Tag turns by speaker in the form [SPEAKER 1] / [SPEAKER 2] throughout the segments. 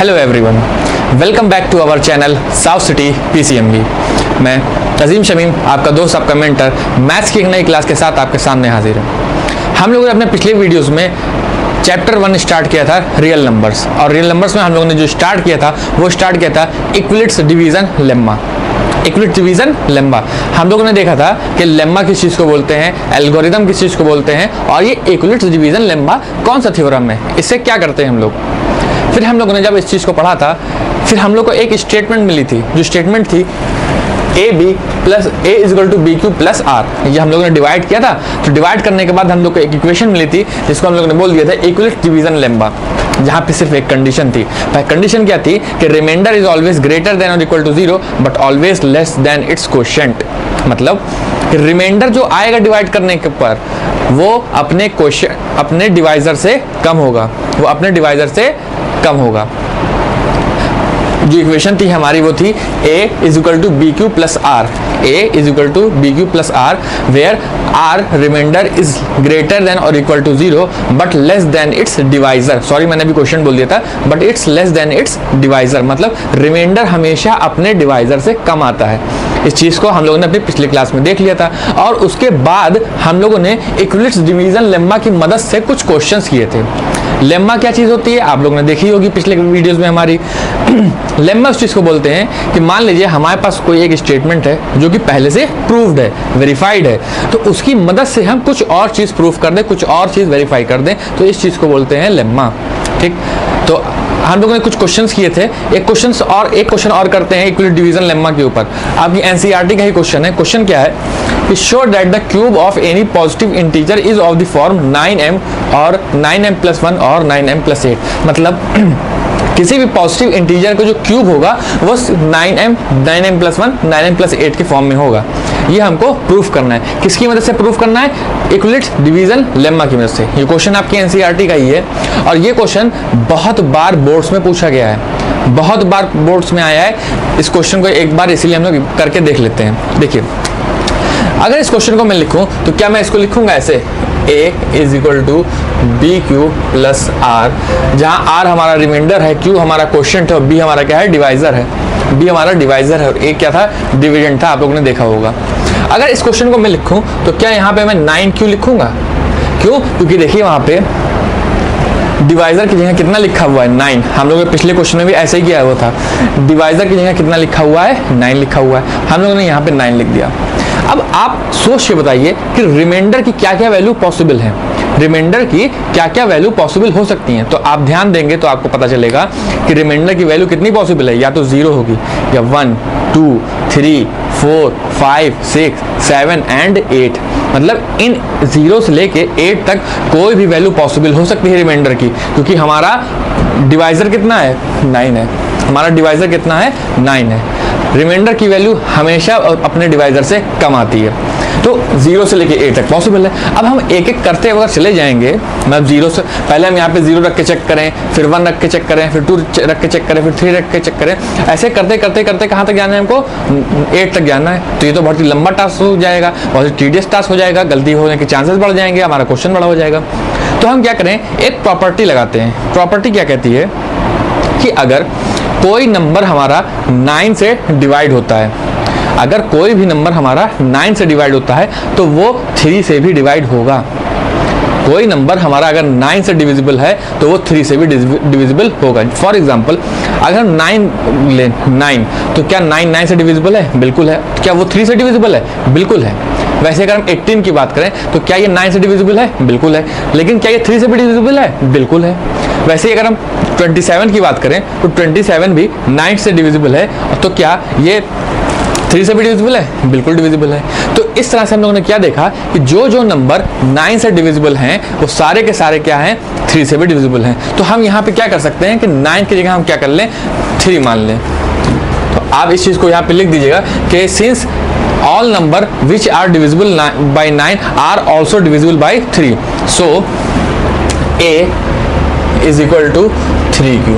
[SPEAKER 1] Hello everyone, welcome back to our channel South City PCMB. मैं अजीम शमीम, आपका दोस्त, आपका मेंटर, मैथ्स की एक नई क्लास के साथ आपके सामने हाजिर है। हम लोगों ने अपने पिछले वीडियोस में चैप्टर 1 स्टार्ट किया था रियल नंबर्स, और रियल नंबर्स में हम लोगों ने जो स्टार्ट किया था वो स्टार्ट किया था इक्विलिट्स डिवीजन लेम्मा। इक्विलिट डिवीजन लेम्मा हम लोगों ने देखा था कि लेम्मा किस चीज़ को बोलते हैं, एल्गोरिदम किस चीज़ को बोलते हैं, और ये इक्विलिट डिवीजन लेम्मा कौन सा थ्योरम है, इससे क्या करते हैं हम लोग। फिर हम लोगों ने जब इस चीज़ को पढ़ा था, फिर हम लोग को एक स्टेटमेंट मिली थी, जो स्टेटमेंट थी a b plus a is equal to B Q plus r. ये हम लोगों ने डिवाइड किया था, तो डिवाइड करने के बाद हम लोग को एक इक्वेशन मिली थी जिसको हम लोगों ने बोल दिया था इक्विलिट डिवीजन लेम्मा, जहाँ पे सिर्फ एक कंडीशन थी। कंडीशन क्या थी कि remainder is always greater than और equal to 0 but always less than its quotient. मतलब रिमाइंडर जो आएगा डिवाइड करने के ऊपर वो अपने डिवाइजर से कम होगा, वो अपने डिवाइजर से कम होगा। जो इक्वेशन थी हमारी वो थी a is equal to B Q plus R, a is equal to B Q plus R, where R remainder is greater than और equal to 0 but less than its divisor. Sorry, मैंने भी question बोल दिया था, but it's less than its divisor. मतलब remainder हमेशा अपने divisor से कम आता है। इस चीज़ को हम लोगों ने अपनी पिछली क्लास में देख लिया था, और उसके बाद हम लोगों ने इक्विलिट्स डिवीजन लेम्मा की मदद से कुछ क्वेश्चंस किए थे। लेम्मा क्या चीज़ होती है आप लोगों ने देखी होगी पिछले वीडियोस में हमारी। लेम्मा उस चीज़ को बोलते हैं कि मान लीजिए हमारे पास कोई एक स्टेटमेंट है जो कि पहले से प्रूव्ड है, वेरीफाइड है, तो उसकी मदद से हम कुछ और चीज़ प्रूव कर दें, कुछ और चीज़ वेरीफाई कर दें, तो इस चीज़ को बोलते हैं लेम्मा। ठीक, तो हम लोगों ने कुछ क्वेश्चंस किए थे। एक क्वेश्चन और करते हैं इक्विलिट डिवीजन लेम्मा के ऊपर। आपकी एनसीईआरटी का ही क्वेश्चन है। क्वेश्चन क्या है कि show that the cube of any positive integer is of the form 9m और 9m प्लस 1 और 9m प्लस 8। मतलब किसी भी पॉजिटिव इंटीजर का जो क्यूब होगा वो 9m प्लस 1 9m प्लस 8 के फॉर्म में होगा। ये हमको प्रूफ करना है। किसकी मदद से प्रूफ करना है? इक्विलिट डिवीजन लेम्मा की मदद से। ये क्वेश्चन आपकी एनसीईआरटी का ही है, और ये क्वेश्चन बहुत बार बोर्ड्स में पूछा गया है, बहुत बार बोर्ड्स में आया है। इस क्वेश्चन को एक बार इसीलिए हम लोग करके देख लेते हैं। देखिए, अगर इस क्वेश्चन को मैं लिखूं तो क्या मैं इसको लिखूंगा ऐसे, a is equal to B Q plus r, जहाँ आर हमारा रिमाइंडर है, क्यू हमारा क्वोशिएंट है, और बी हमारा क्या है, डिवाइजर है। बी हमारा डिवाइजर है और ए क्या था, डिविडेंड था, आप लोगों ने देखा होगा। अगर इस क्वेश्चन को मैं लिखूं तो क्या यहाँ पे मैं 9 क्यू लिखूंगा? क्यों? क्योंकि देखिए वहाँ पे डिवाइजर की जगह कितना लिखा हुआ है, 9। हम लोगों ने पिछले क्वेश्चन में भी ऐसे ही किया हुआ था। डिवाइजर की जगह कितना लिखा हुआ है, 9 लिखा हुआ है। हम लोगों ने यहाँ पे 9 लिख दिया। अब आप सोच के बताइए कि रिमाइंडर की क्या क्या वैल्यू पॉसिबल है, रिमाइंडर की क्या क्या वैल्यू पॉसिबल हो सकती हैं। तो आप ध्यान देंगे तो आपको पता चलेगा कि रिमाइंडर की वैल्यू कितनी पॉसिबल है। या तो 0 होगी, या 1 2 3 4 5 6 7 एंड 8। मतलब इन 0 से लेके 8 तक कोई भी वैल्यू पॉसिबल हो सकती है रिमाइंडर की, क्योंकि हमारा डिवाइजर कितना है, 9 है। हमारा डिवाइजर कितना है, 9 है। रिमाइंडर की वैल्यू हमेशा अपने डिवाइजर से कम आती है, तो 0 से लेके 8 तक पॉसिबल है। अब हम एक एक करते अगर चले जाएंगे, मतलब 0 से पहले हम यहाँ पे 0 रख के चेक करें, फिर 1 रख के चेक करें, फिर 2 रख के चेक करें, फिर 3 रख के चेक करें, ऐसे करते करते करते कहाँ तक जाना है हमको, 8 तक जाना है। तो ये तो बहुत ही लंबा टास्क हो जाएगा, बहुत ही टीडियस टास्क हो जाएगा, गलती होने के चांसेस बढ़ जाएंगे, हमारा क्वेश्चन बड़ा हो जाएगा। तो हम क्या करें, एक प्रॉपर्टी लगाते हैं। प्रॉपर्टी क्या कहती है कि अगर कोई नंबर हमारा 9 से डिवाइड होता है, अगर कोई भी नंबर हमारा 9 से डिवाइड होता है तो वो 3 से भी डिवाइड होगा। कोई नंबर हमारा अगर 9 से डिविजिबल है तो वो 3 से भी डिविजिबल होगा। फॉर एग्जांपल अगर हम 9 तो क्या 9 से डिविजिबल है? बिल्कुल है। क्या वो 3 से डिविजिबल है? बिल्कुल है। वैसे अगर हम 18 की बात करें तो क्या ये 9 से डिविजिबल है? बिल्कुल है। लेकिन क्या ये 3 से भी डिविजिबल है? बिल्कुल है। वैसे ही अगर हम 27 की बात करें तो 27 भी 9 से डिविजिबल है, तो क्या ये 3 से भी डिविजिबल है? बिल्कुल डिविजिबल है। तो इस तरह से हम लोगों ने क्या देखा कि जो जो नंबर 9 से डिविजिबल हैं वो सारे के सारे क्या हैं, 3 से भी डिविजिबल हैं। तो हम यहाँ पे क्या कर सकते हैं कि 9 की जगह हम क्या कर लें, 3 मान लें। तो आप इस चीज़ को यहाँ पे लिख दीजिएगा कि since all number which are divisible by 9 are also divisible by 3, so a is equal to 3q।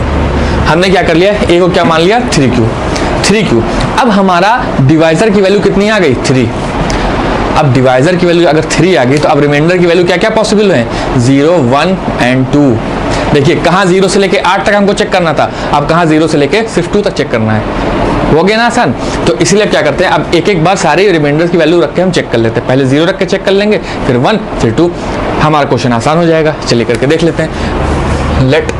[SPEAKER 1] हमने क्या कर लिया, a को क्या मान लिया, 3q। अब हमारा डिवाइजर की वैल्यू कितनी आ गई, 3। अब डिवाइजर की वैल्यू अगर 3 आ गई तो अब रिमाइंडर की वैल्यू क्या क्या पॉसिबल है, 0 1 एंड 2। देखिए कहाँ 0 से लेके 8 तक हमको चेक करना था, अब कहाँ 0 से लेके सिर्फ 2 तक चेक करना है। हो गया ना आसान। तो इसीलिए क्या करते हैं, अब एक एक बार सारे रिमाइंडर्स की वैल्यू रख के हम चेक कर लेते हैं। पहले 0 रख के चेक कर लेंगे, फिर 1, फिर 2, हमारा क्वेश्चन आसान हो जाएगा। चलिए करके देख लेते हैं। Let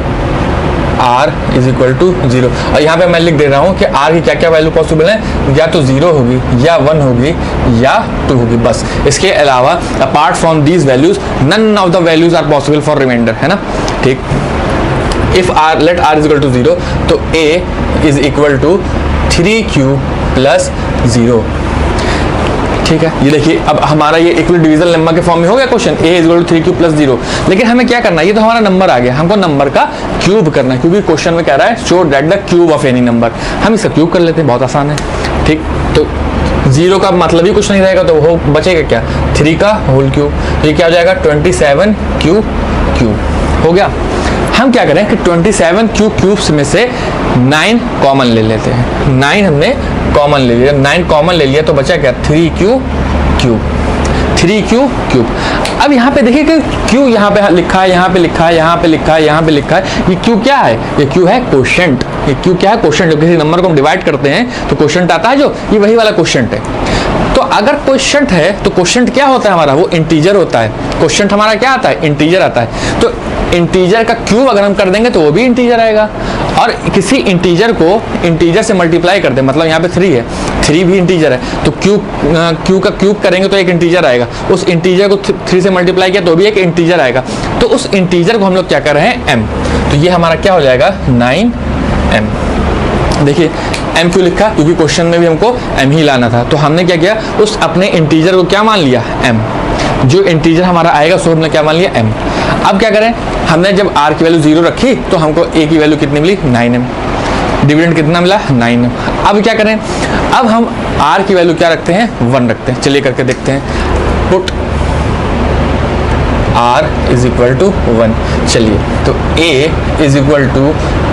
[SPEAKER 1] r is equal to 0, और यहाँ पे मैं लिख दे रहा हूँ कि r की क्या क्या वैल्यू पॉसिबल है, या तो 0 होगी, या 1 होगी, या 2 होगी, बस। इसके अलावा apart from these values none of the values are possible for remainder, है ना। ठीक, if r let r is equal to 0, तो a is equal to 3q plus 0। ठीक है, ये देखिए अब हमारा ये इक्वल डिविजन लेम्मा के फॉर्म में हो गया question, a is equal to 3q plus 0। लेकिन हमें क्या करना है, ये तो हमारा नंबर आ गया, हमको नंबर का क्यूब करना है, क्योंकि क्वेश्चन में कह रहा है show that the cube of any number. हम इसका क्यूब कर लेते हैं, बहुत आसान है। ठीक, तो 0 का मतलब ही कुछ नहीं रहेगा, तो वो बचेगा क्या, 3 का होल क्यूब। तो ये क्या हो जाएगा, 27q क्यूब हो गया। हम क्या करें कि 27 क्यूब्स में से 9 कॉमन ले लेते हैं। 9 हमने कॉमन ले लिया, 9 कॉमन ले लिया तो बचा क्या, 3q क्यूब, 3q क्यूब। अब यहाँ पे देखिए कि q यहाँ पे लिखा है, यहाँ पे लिखा है, यहाँ पे लिखा है, यहाँ पे लिखा है। ये q क्या है, ये q है क्वोशंट। ये q क्या है, क्वोशंट। जब किसी नंबर को हम डिवाइड करते हैं तो क्वोशंट आता है, जो ये वही वाला क्वोशंट है। तो अगर क्वोशंट है तो क्वोशंट क्या होता है हमारा, वो इंटीजर होता है। क्वोशंट हमारा क्या आता है, इंटीजर आता है। तो इंटीजर का क्यूब अगर हम कर देंगे तो वो भी इंटीजर आएगा। और किसी इंटीजर को इंटीजर से मल्टीप्लाई कर दे, मतलब यहाँ पे 3 है, 3 भी इंटीजर है, तो क्यू का क्यूब करेंगे तो एक इंटीजर आएगा। उस इंटीजर को 3 से मल्टीप्लाई किया तो भी एक इंटीजर आएगा। तो उस इंटीजर को हम लोग क्या कर रहे हैं, m। तो ये हमारा क्या हो जाएगा, 9m। देखिए m क्यों लिखा, क्योंकि क्वेश्चन में भी हमको m ही लाना था। तो हमने क्या किया, उस अपने इंटीजर को क्या मान लिया, m। जो इंटीजर हमारा आएगा उसको हमने क्या मान लिया, m। अब क्या करें, हमने जब r की वैल्यू 0 रखी तो हमको a की वैल्यू कितनी मिली, 9m। डिविडेंड कितना मिला, 9m। अब क्या करें, अब हम r की वैल्यू क्या रखते हैं, 1 रखते हैं। चलिए करके देखते हैं। Put r is equal to 1। चलिए, तो a is equal to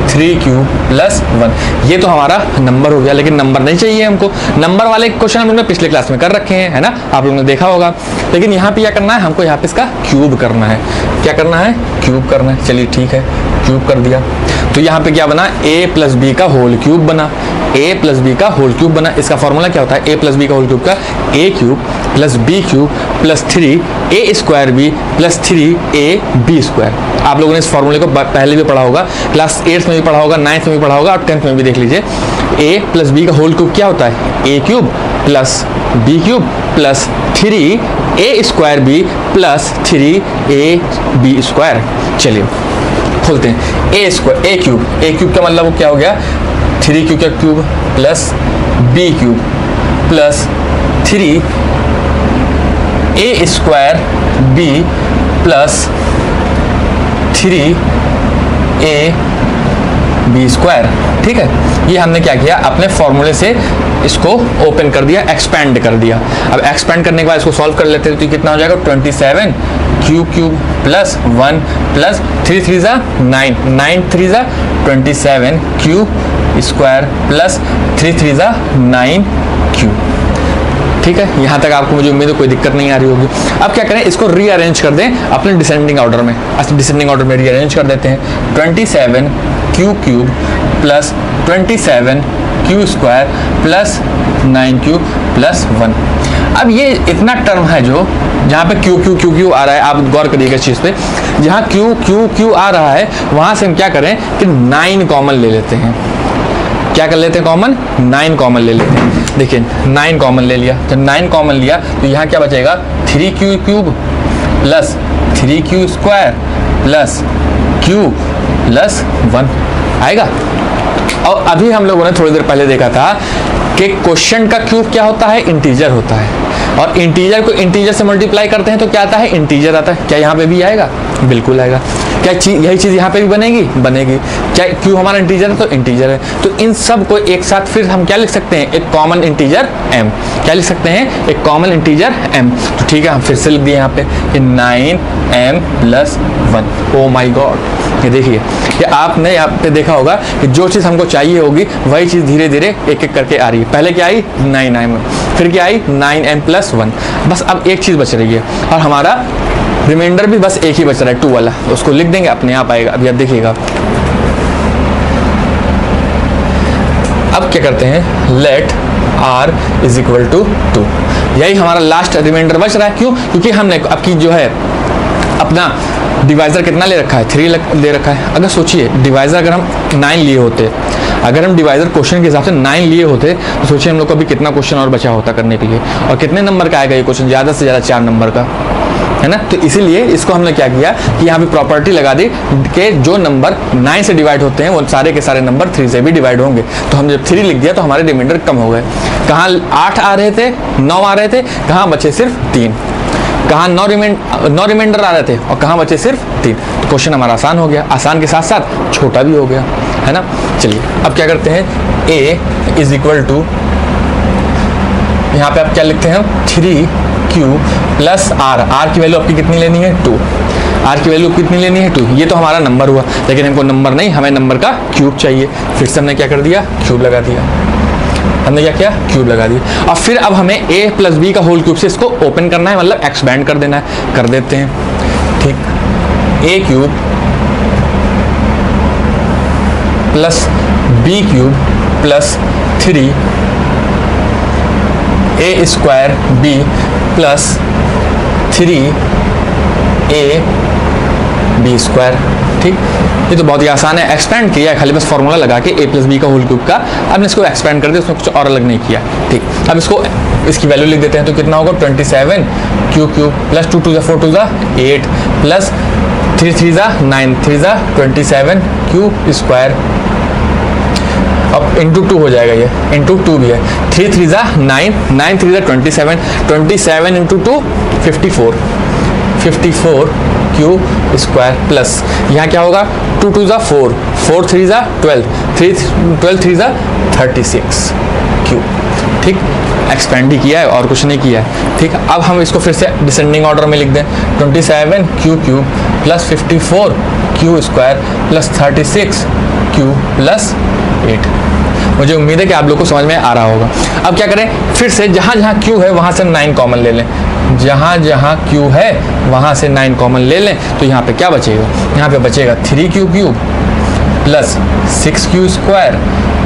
[SPEAKER 1] 3q plus 1। ये तो हमारा नंबर हो गया, लेकिन नंबर नहीं चाहिए हमको। नंबर वाले क्वेश्चन हम लोगों ने पिछले क्लास में कर रखे हैं, है ना, आप लोगों ने देखा होगा। लेकिन यहाँ पे क्या करना है, हमको यहाँ पे इसका क्यूब करना है। क्या करना है, क्यूब करना है। चलिए ठीक है, क्यूब कर दिया। तो यहाँ पे क्या बना, a प्लस बी का होल क्यूब बना। a प्लस बी का होल क्यूब बना। इसका फॉर्मूला क्या होता है, a प्लस बी का होल क्यूब का, a cube plus b cube plus 3a square b plus 3a b square. आप लोगों ने इस फॉर्मूले को पहले भी पढ़ा होगा, क्लास 8th में भी पढ़ा होगा, 9th में भी पढ़ा होगा, और 10th में भी देख लीजिए। a प्लस बी का होल क्यूब क्या होता है, a cube plus b cube plus 3a square b plus 3ab square. चलिए खोलते हैं, a क्यूब का मतलब वो क्या हो गया, 3q का cube plus b cube plus 3a square b plus 3ab square. ठीक है, ये हमने क्या किया, अपने फॉर्मूले से इसको ओपन कर दिया, एक्सपैंड कर दिया। अब एक्सपैंड करने के बाद इसको सॉल्व कर लेते हैं, तो कितना हो जाएगा, 27 क्यूब प्लस 1 प्लस 3 3 जा 9, 9 3 जा 27 क्यूब स्क्वायर प्लस 3 3 जा 9 क्यूब। ठीक है, यहाँ तक आपको मुझे उम्मीद है कोई दिक्कत नहीं आ रही होगी। अब क्या करें, इसको रीअरेंज कर दें अपने डिसेंडिंग ऑर्डर में। डिसेंडिंग ऑर्डर में रीअरेंज कर देते हैं। 27 cube plus 27 Q square plus 9q plus 1। अब ये इतना टर्म है जो जहाँ पे क्यू आ रहा है, आप गौर करिएगा इस चीज़ पे। जहाँ क्यू आ रहा है वहाँ से हम क्या करें कि 9 कॉमन ले लेते हैं। क्या कर लेते हैं, कॉमन 9 कॉमन ले लेते हैं। देखिए 9 कॉमन ले लिया, तो 9 कॉमन लिया तो यहाँ क्या बचेगा, 3q cube plus 3q square plus q plus 1 आएगा। और अभी हम लोगों ने थोड़ी देर पहले देखा था कि क्वेश्चन का क्यूब क्या होता है, इंटीजर होता है, और इंटीजर को इंटीजर से मल्टीप्लाई करते हैं तो क्या आता है, इंटीजर आता है। क्या यहाँ पे भी आएगा, बिल्कुल आएगा। क्या यही चीज़ यहाँ पे भी बनेगी, बनेगी। क्या क्यू हमारा इंटीजर है, तो इंटीजर है। तो इन सब को एक साथ फिर हम क्या लिख सकते हैं, एक कॉमन इंटीजर m। क्या लिख सकते हैं, एक कॉमन इंटीजर m। तो ठीक है, हम फिर से लिख दिए यहाँ पे 9m प्लस 1। ओ माई गॉड, ये देखिए, ये आपने यहाँ पे देखा होगा कि जो चीज़ हमको चाहिए होगी वही चीज़ धीरे धीरे एक एक करके आ रही है। पहले क्या आई, 9m, फिर क्या आई 9m प्लस 1। बस अब एक चीज़ बच रही है, और हमारा रिमाइंडर भी बस एक ही बच रहा है 2 वाला, तो उसको लिख देंगे, अपने आप आएगा। अभी आप देखिएगा। अब क्या करते हैं, let r is equal to 2। यही हमारा लास्ट रिमाइंडर बच रहा है। क्यों? क्योंकि हमने आपकी जो है अपना डिवाइजर कितना ले रखा है, 3 ले रखा है। अगर सोचिए डिवाइजर अगर हम 9 लिए होते, अगर हम डिवाइजर क्वेश्चन के हिसाब से 9 लिए होते, तो सोचिए हम लोग को अभी कितना क्वेश्चन और बचा होता करने के लिए। और कितने नंबर का आएगा ये क्वेश्चन, ज़्यादा से ज़्यादा 4 नंबर का, है ना। तो इसीलिए इसको हमने क्या किया कि यहाँ पे प्रॉपर्टी लगा दी कि जो नंबर 9 से डिवाइड होते हैं वो सारे के सारे नंबर 3 से भी डिवाइड होंगे। तो हमने जब 3 लिख दिया तो हमारे रिमाइंडर कम हो गए। कहाँ 8 आ रहे थे, 9 आ रहे थे, कहाँ बचे सिर्फ 3। कहाँ 9 रिमाइंडर आ रहे थे और कहाँ बचे सिर्फ 3। तो क्वेश्चन हमारा आसान हो गया, आसान के साथ साथ छोटा भी हो गया, है ना। चलिए अब क्या करते हैं, a इज इक्वल टू, यहाँ पे आप क्या लिखते हैं, 3q प्लस r की वैल्यू आपकी कितनी लेनी है, 2। r की वैल्यू कितनी लेनी है, 2। ये तो हमारा नंबर हुआ, लेकिन हमको नंबर नहीं, हमें नंबर का क्यूब चाहिए। फिर से हमने क्या कर दिया, क्यूब लगा दिया। हमने क्या किया, क्यूब लगा दिया। और फिर अब हमें a प्लस बी का होल क्यूब से इसको ओपन करना है, मतलब एक्सपेंड कर देना है। कर देते हैं, ठीक। a cube plus b cube plus 3 a square b plus 3a b square, ठीक। ये तो बहुत ही आसान है, एक्सपेंड किया है खाली बस फॉर्मूला लगा के a प्लस बी का होल क्यूब का। अब ने इसको एक्सपेंड कर दिया, उसमें कुछ और अलग नहीं किया, ठीक। अब इसको इसकी वैल्यू लिख देते हैं, तो कितना होगा, 27 cube plus 2 2 4 2 8 plus 3 3 9 3 27 cube square. अब इंटू 2 हो जाएगा, ये इंटू 2 भी है। 3 3 9 9 3 27 27 इंटू 2 54 54 क्यूब स्क्वायर प्लस यहाँ क्या होगा, 2 2 4 4 3 12 12 3 36 क्यूब, ठीक। एक्सपेंड ही किया है और कुछ नहीं किया है, ठीक। अब हम इसको फिर से डिसेंडिंग ऑर्डर में लिख दें, 27 cube plus 54 cube square plus 36 cube plus 8। मुझे उम्मीद है कि आप लोग को समझ में आ रहा होगा। अब क्या करें, फिर से जहाँ जहाँ क्यू है वहाँ से 9 कॉमन ले लें। जहाँ जहाँ क्यू है वहाँ से 9 कॉमन ले लें, तो यहाँ पे क्या बचेगा, यहाँ पे बचेगा 3 cube plus 6 Q square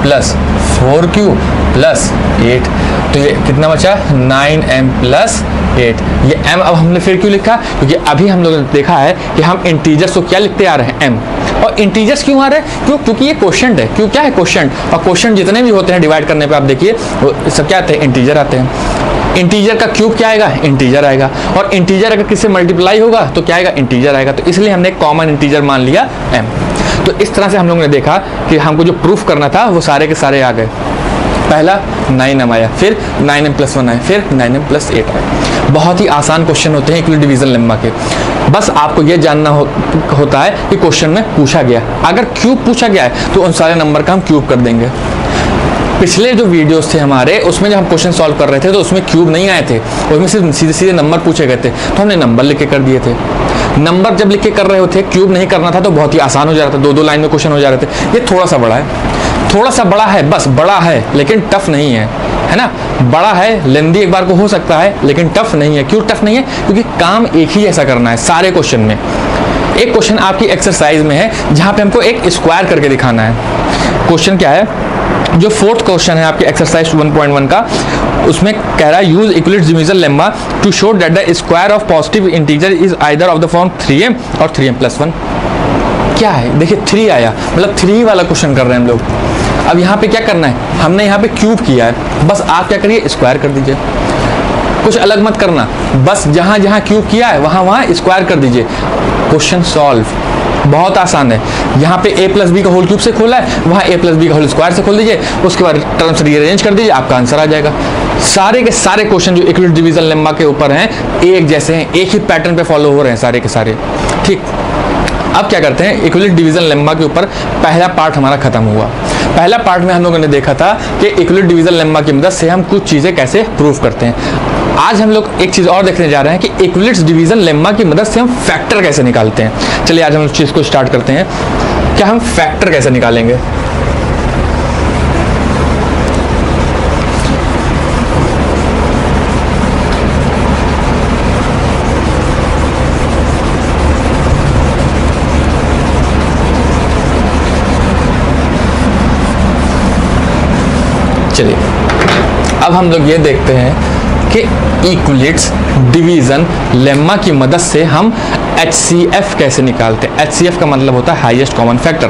[SPEAKER 1] plus 4 Q plus 8। तो ये कितना बचा, 9m प्लस 8। ये m अब हमने फिर क्यों लिखा, क्योंकि अभी हम लोगों ने देखा है कि हम इंटीजर्स को क्या लिखते आ रहे हैं, m। और इंटीजर्स क्यों आ रहे हैं, क्यों, क्योंकि ये क्वोशिएंट है। क्यों, क्या है क्वोशिएंट, और क्वोशिएंट जितने भी होते हैं डिवाइड करने पे आप देखिए वो सब क्या आते हैं, इंटीजर आते हैं। इंटीजर का क्यूब क्या आएगा, इंटीजर आएगा। और इंटीजर अगर किससे मल्टीप्लाई होगा तो क्या आएगा, इंटीजर आएगा। तो इसलिए हमने एक कॉमन इंटीजर मान लिया m। तो इस तरह से हम लोगों ने देखा कि हमको जो प्रूफ करना था वो सारे के सारे आ गए। पहला 9m आया, फिर 9m प्लस 1 आया, फिर 9m प्लस 8 आया। बहुत ही आसान क्वेश्चन होते हैं इक्वल डिवीजन लेम्मा के। बस आपको ये जानना होता है कि क्वेश्चन में पूछा गया, अगर क्यूब पूछा गया है तो उन सारे नंबर का हम क्यूब कर देंगे। पिछले जो वीडियोस थे हमारे, उसमें जब हम क्वेश्चन सॉल्व कर रहे थे तो उसमें क्यूब नहीं आए थे, उसमें सिर्फ सीधे सीधे नंबर पूछे गए थे, तो हमने नंबर लिख के कर दिए थे। नंबर जब लिख के कर रहे होते, क्यूब नहीं करना था तो बहुत ही आसान हो जा रहा था, 2-2 लाइन में क्वेश्चन हो जा रहे थे। ये थोड़ा सा बड़ा है, थोड़ा सा बड़ा है, बस बड़ा है लेकिन टफ नहीं है, है ना। बड़ा है, लेंदी एक बार को हो सकता है, लेकिन टफ नहीं है। क्यों टफ नहीं है, क्योंकि काम एक ही जैसा करना है सारे क्वेश्चन में। एक क्वेश्चन आपकी एक्सरसाइज में है जहां पे हमको एक स्क्वायर करके दिखाना है। क्वेश्चन क्या है, जो 4th क्वेश्चन है आपके एक्सरसाइज 1.1 का, उसमें कह रहा है use equilibrium division lemma to show that the square of positive integer is either of the form 3m और 3m प्लस 1। क्या है, देखिए 3 आया, मतलब 3 वाला क्वेश्चन कर रहे हैं हम लोग। अब यहाँ पे क्या करना है, हमने यहाँ पे क्यूब किया है, बस आप क्या करिए, स्क्वायर कर दीजिए। कुछ अलग मत करना, बस जहाँ जहाँ क्यूब किया है वहाँ वहाँ स्क्वायर कर दीजिए। क्वेश्चन सॉल्व, बहुत आसान है। यहाँ पे a प्लस बी का होल क्यूब से खोला है, वहाँ a प्लस बी का होल स्क्वायर से खोल दीजिए, उसके बाद टर्म्स रीअरेंज कर दीजिए, आपका आंसर आ जाएगा। सारे के सारे क्वेश्चन जो इक्विलिब्रियम डिवीजन लेम्मा के ऊपर हैं, एक जैसे हैं, एक ही पैटर्न पे फॉलो हो रहे हैं सारे के सारे, ठीक। अब क्या करते हैं, इक्विलिब्रियम डिवीजन लेम्मा के ऊपर पहला पार्ट हमारा खत्म हुआ। पहला पार्ट में हम लोगों ने देखा था कि इक्विलिब्रियम डिवीजन लेम्मा की मदद से हम कुछ चीज़ें कैसे प्रूव करते हैं। आज हम लोग एक चीज़ और देखने जा रहे हैं कि इक्विलिब्रियम डिवीजन लेम्मा की मदद से हम फैक्टर कैसे निकालते हैं। चलिए आज हम उस चीज़ को स्टार्ट करते हैं। क्या हम फैक्टर कैसे निकालेंगे, चलिए अब हम लोग ये देखते हैं कि इक्विलिट्स डिवीजन लेम्मा की मदद से हम HCF कैसे निकालते हैं। HCF का मतलब होता है हाईएस्ट कॉमन फैक्टर।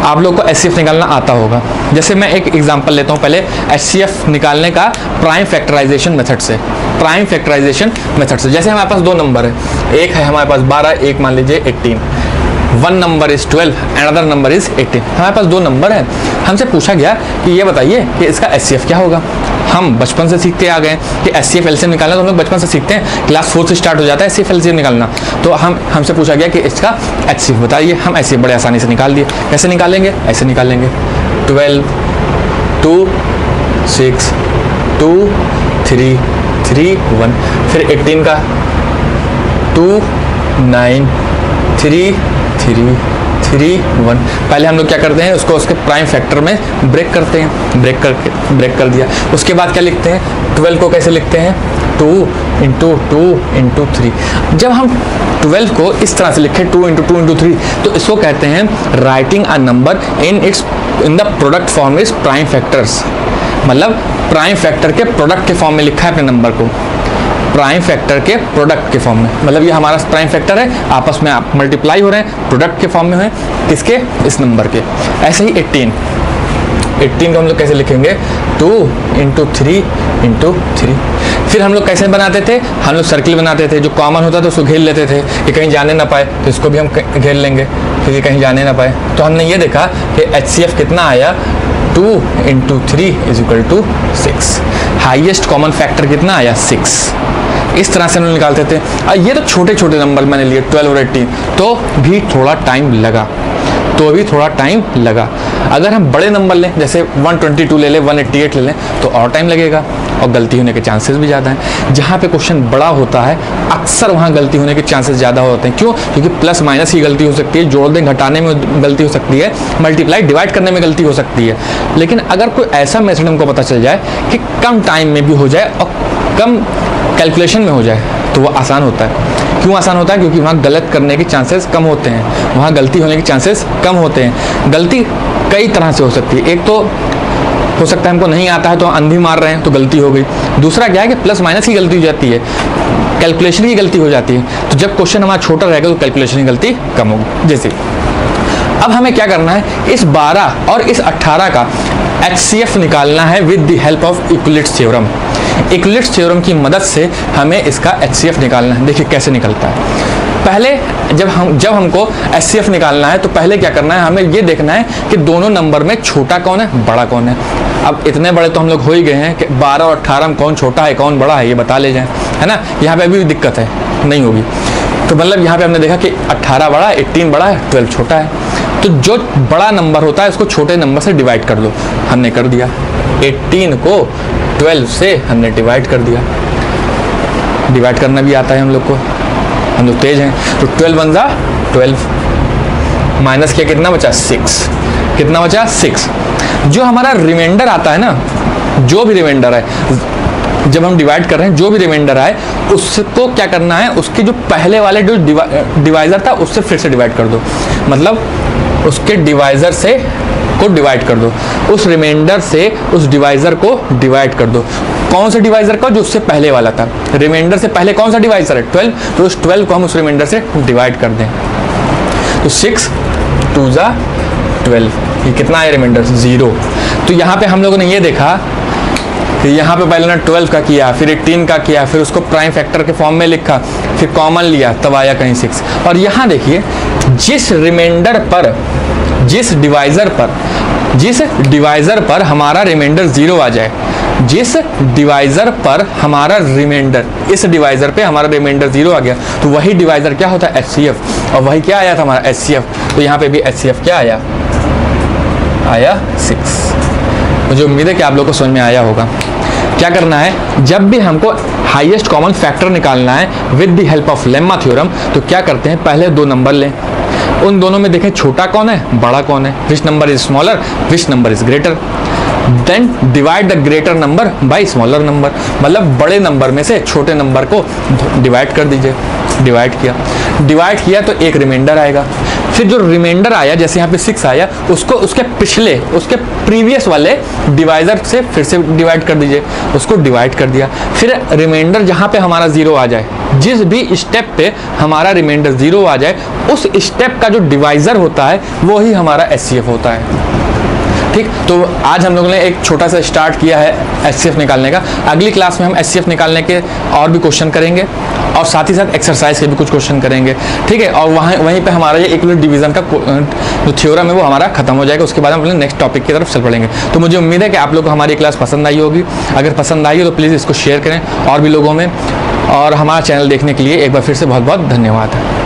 [SPEAKER 1] आप लोग को HCF निकालना आता होगा। जैसे मैं एक एग्जांपल लेता हूँ पहले HCF निकालने का प्राइम फैक्टराइजेशन मेथड से। प्राइम फैक्टराइजेशन मेथड से जैसे हमारे पास दो नंबर है, एक है हमारे पास 12, एक मान लीजिए 18। One number is 12, another number is 18। हमारे पास दो नंबर है, हमसे पूछा गया कि ये बताइए कि इसका HCF क्या होगा। हम बचपन से सीखते आ गए कि HCF एलसीएम निकालना, तो हम लोग बचपन से सीखते हैं, क्लास 4 से स्टार्ट हो जाता है HCF एलसीएम निकालना। तो हमसे पूछा गया कि इसका HCF बताइए। हम HCF बड़े आसानी से निकाल दिए। कैसे निकालेंगे? ऐसे निकालेंगे 12, 2, 6, 2, 3, 3, 1। फिर 18 का 2, 9, 3, 3, 3, 1। पहले हम लोग क्या करते हैं, उसको उसके प्राइम फैक्टर में ब्रेक करते हैं। ब्रेक कर दिया। उसके बाद क्या लिखते हैं, 12 को कैसे लिखते हैं, 2 × 2 × 3। जब हम 12 को इस तरह से लिखें 2 × 2 × 3, तो इसको कहते हैं writing a number in the product form is prime factors. मतलब प्राइम फैक्टर के प्रोडक्ट के फॉर्म में लिखा है अपने नंबर को, प्राइम फैक्टर के प्रोडक्ट के फॉर्म में। मतलब ये हमारा प्राइम फैक्टर है, आपस में आप मल्टीप्लाई हो रहे हैं, प्रोडक्ट के फॉर्म में है किसके, इस नंबर के। ऐसे ही 18 को हम लोग कैसे लिखेंगे, 2 × 3 × 3। फिर हम लोग कैसे बनाते थे, हम लोग सर्किल बनाते थे, जो कॉमन होता था उसको घेर लेते थे कि कहीं जाने ना पाए, तो इसको भी हम घेर लेंगे फिर ये कहीं जाने ना पाए। तो हमने ये देखा कि HCF कितना आया, 2 × 3 = 6। हाईएस्ट कॉमन फैक्टर कितना आया, 6। इस तरह से हम लोग निकालते थे। और ये तो छोटे छोटे नंबर मैंने लिए 12 और 18, तो भी थोड़ा टाइम लगा। अगर हम बड़े नंबर लें, जैसे 122 ले लें, 188 ले लें, तो और टाइम लगेगा और गलती होने के चांसेस भी ज़्यादा हैं। जहाँ पे क्वेश्चन बड़ा होता है अक्सर वहाँ गलती होने के चांसेस ज़्यादा होते हैं। क्यों? क्योंकि प्लस माइनस की गलती हो सकती है, जोड़ दें घटाने में गलती हो सकती है, मल्टीप्लाई डिवाइड करने में गलती हो सकती है। लेकिन अगर कोई ऐसा मेथड हमको पता चल जाए कि कम टाइम में भी हो जाए और कम कैलकुलेशन में हो जाए, तो वो आसान होता है। क्यों आसान होता है? क्योंकि वहाँ गलत करने के चांसेस कम होते हैं, वहाँ गलती होने के चांसेस कम होते हैं। गलती कई तरह से हो सकती है। एक तो हो सकता है हमको नहीं आता है तो अंधी मार रहे हैं तो गलती हो गई। दूसरा क्या है कि प्लस माइनस की गलती हो जाती है, कैलकुलेशन की गलती हो जाती है। तो जब क्वेश्चन हमारा छोटा रहेगा तो कैलकुलेशन की गलती कम होगी। जैसे अब हमें क्या करना है, इस 12 और इस 18 का HCF निकालना है with the help of Euclid's theorem. Euclid's theorem की मदद से हमें इसका HCF निकालना है। देखिए कैसे निकलता है। पहले जब हमको HCF निकालना है तो पहले क्या करना है, हमें ये देखना है कि दोनों नंबर में छोटा कौन है, बड़ा कौन है। अब इतने बड़े तो हम लोग हो ही गए हैं कि 12 और 18 में कौन छोटा है कौन बड़ा है ये बता ले जाएं, है ना। यहाँ पे अभी भी दिक्कत है, नहीं होगी। तो मतलब यहाँ पे हमने देखा कि 18 बड़ा है, 18 बड़ा है, 12 छोटा है। तो जो बड़ा नंबर होता है उसको छोटे नंबर से डिवाइड कर दो। हमने कर दिया, 18 को 12 से हमने डिवाइड कर दिया। डिवाइड करना भी आता है हम लोग को, हम लोग तेज हैं। तो 12 × 12, माइनस किया कितना बचा, 6। कितना बचा, 6। जो हमारा रिमाइंडर आता है ना, जो भी रिमाइंडर है, जब हम डिवाइड कर रहे हैं जो भी रिमाइंडर आए उसको क्या करना है, उसके जो पहले वाले जो डिवाइजर था उससे फिर से डिवाइड कर दो। मतलब उसके डिवाइजर से को डिवाइड कर दो, उस रिमाइंडर से उस डिवाइजर को डिवाइड कर दो। कौन से डिवाइजर का, जो उससे पहले वाला था। रिमाइंडर से पहले कौन सा डिवाइजर है, 12, तो उस 12 को हम उस रिमाइंडर से डिवाइड कर दें। तो 6 × 2 = 12, ये कितना है रिमाइंडर, 0। तो यहाँ पे हम लोगों ने ये देखा कि यहाँ पे पहले ने 12 का किया, फिर 18 का किया, फिर उसको प्राइम फैक्टर के फॉर्म में लिखा, फिर कॉमन लिया, तब आया कहीं 6। और यहाँ देखिए जिस रिमाइंडर पर, जिस डिवाइजर पर हमारा रिमाइंडर 0 आ जाए, जिस डिवाइजर पर हमारा रिमाइंडर, इस डिवाइजर पे हमारा रिमाइंडर 0 आ गया, तो वही डिवाइजर क्या होता है, HCF। और वही क्या आया था हमारा HCF। तो यहाँ पे भी HCF क्या आया, 6। मुझे उम्मीद है कि आप लोगों को समझ में आया होगा। क्या करना है, जब भी हमको हाईएस्ट कॉमन फैक्टर निकालना है with the help of lemma theorem, तो क्या करते हैं, पहले दो नंबर लें, उन दोनों में देखें छोटा कौन है, बड़ा कौन है, which number is smaller, which number is greater. Then divide the greater number by smaller number. मतलब बड़े नंबर में से छोटे नंबर को डिवाइड कर दीजिए। डिवाइड किया तो एक रिमाइंडर आएगा, फिर जो रिमाइंडर आया, जैसे यहाँ पे 6 आया, उसको उसके प्रीवियस वाले डिवाइजर से फिर से डिवाइड कर दीजिए, उसको डिवाइड कर दिया। फिर रिमाइंडर जहाँ पे हमारा 0 आ जाए, जिस भी स्टेप पे हमारा रिमाइंडर 0 आ जाए, उस स्टेप का जो डिवाइजर होता है वो ही हमारा एचसीएफ होता है। ठीक, तो आज हम लोगों ने एक छोटा सा स्टार्ट किया है एचसीएफ निकालने का। अगली क्लास में हम एचसीएफ निकालने के और भी क्वेश्चन करेंगे और साथ ही साथ एक्सरसाइज के भी कुछ क्वेश्चन करेंगे। ठीक है, और वहीं पे हमारा ये इक्विवेलेंट डिवीजन का जो थ्योरम है वो हमारा खत्म हो जाएगा। उसके बाद हम अपने नेक्स्ट टॉपिक की तरफ चल पड़ेंगे। तो मुझे उम्मीद है कि आप लोग को हमारी क्लास पसंद आई होगी। अगर पसंद आई हो तो प्लीज़ इसको शेयर करें और भी लोगों में, और हमारा चैनल देखने के लिए एक बार फिर से बहुत बहुत धन्यवाद है।